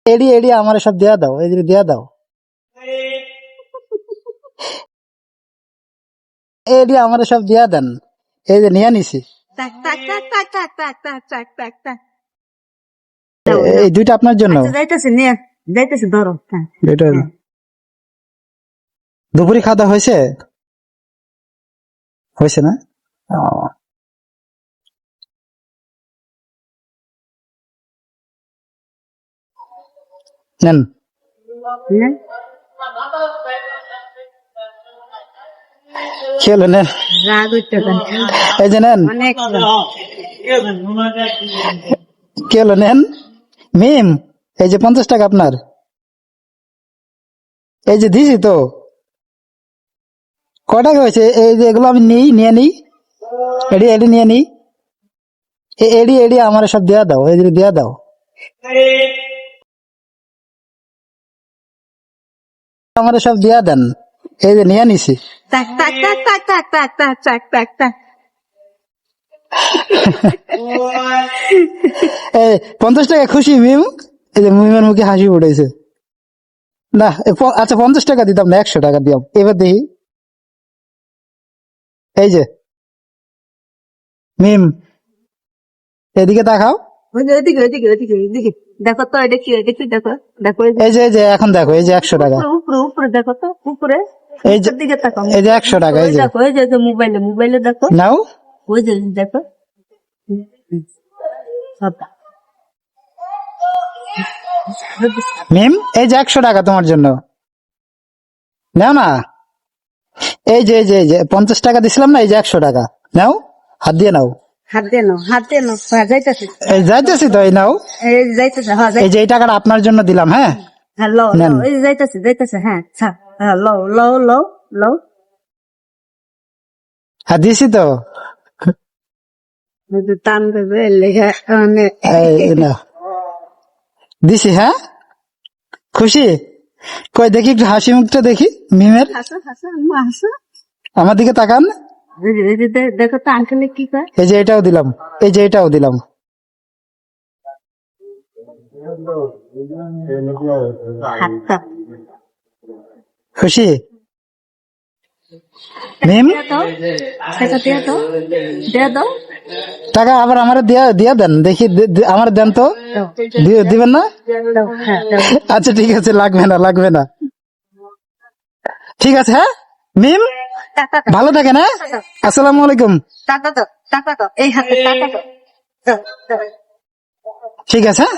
এডি এডি আমার সব দেয়া দাও, এই যে দেয়া দাও, এডি আমার সব দেয়া দেন, এই যে নিয়ে নিছি। Tak tak tak tak tak tak tak tak tak tak. এই দুইটা আপনার জন্য। আচ্ছা যাইতেছে নিয়ে যাইতেছে ধরো। হ্যাঁ দুইটা দুপুরে খাওয়া দাওয়া হয়েছে? হয়েছে না? ও, নেন। নেন। কি হলো, নেন। রাগ হইতে দেন। এই যে নেন, অনেক কি হলো, নেন। মিম, এই যে 50 টাকা আপনার, এই যে দিছি তো। কয় টাকা হয়েছে? এই যে এগুলো আমি নিয়ে নিই, এডি এডি নিয়ে নিই, এডি এডি আমার সব দেয়া দাও, এই যে দেয়া দাও। আমার সব দেয়া দেন, এই যে নিয়ে নিছি। tak tak tak tak tak tak tak tak tak tak. এই 50 টাকা খুশি মিম? এই যে মিমের মুখে হাসি উঠেছে। না আচ্ছা 50 টাকা দিতাম না, 100 টাকা দিলাম। এবার দেখি, এই যে মিম, এদিকে তাকাও। ওইদিকে ওইদিকে ওইদিকে ওইদিকে দেখো তো এটা কি দেখি দেখো দেখো এই যে এখন দেখো, এই যে 100 টাকা, উপরে উপরে দেখো তো উপরে এই যে দিকে তাকাও। এই যে 100 টাকা, এই যে দেখো এই যে মোবাইলে মোবাইলে দেখো নাও। ওই যে দেখো সব মিম, এই যে 100 টাকা তোমার জন্য, নাও না। এই যে 50 টাকা দিছিলাম না, এই যে 100 টাকা নাও, হাত দিয়ে নাও। হাত দিয়ে নাও হাত দিয়ে নাও। হ্যাঁ যাইতেছে এই যাইতেছি তো, এই নাও। এই যাইতেছে হ্যাঁ এই যে এই টাকাটা আপনার জন্য দিলাম। হ্যাঁ হ্যাঁ লো নেন। এই যাইতেছে যাইতেছে হ্যাঁ আচ্ছা হ্যাঁ লো লো লো লো হ্যাঁ দিছি তো। টান দেবে লেখা মানে এই নাও, দিছি। হ্যাঁ খুশি? কই দেখি একটু হাসি মুখটা দেখি মিমের। হাসো হাসো আম্মা হাসো। আমার দিকে তাকান। এই যে দেখো তো আঙ্কেলে কি কয়। এই যে এটাও দিলাম, এই যে এটাও দিলাম। হাতটা খুশি মিম? টাকা দিয়ে দাও দিয়ে দাও টাকা আবার আমার দিয়া দেন দেখি, আমার দেন তো। দিবেন না? দাও হ্যাঁ দাও আচ্ছা ঠিক আছে, লাগবে না লাগবে না, ঠিক আছে। হ্যাঁ মিম, টাকা দাও ভালো থাকেন। হ্যাঁ, আসসালামু আলাইকুম। টাকা দাও এই হাতে টাকা দাও দাও দাও ঠিক আছে। হ্যাঁ।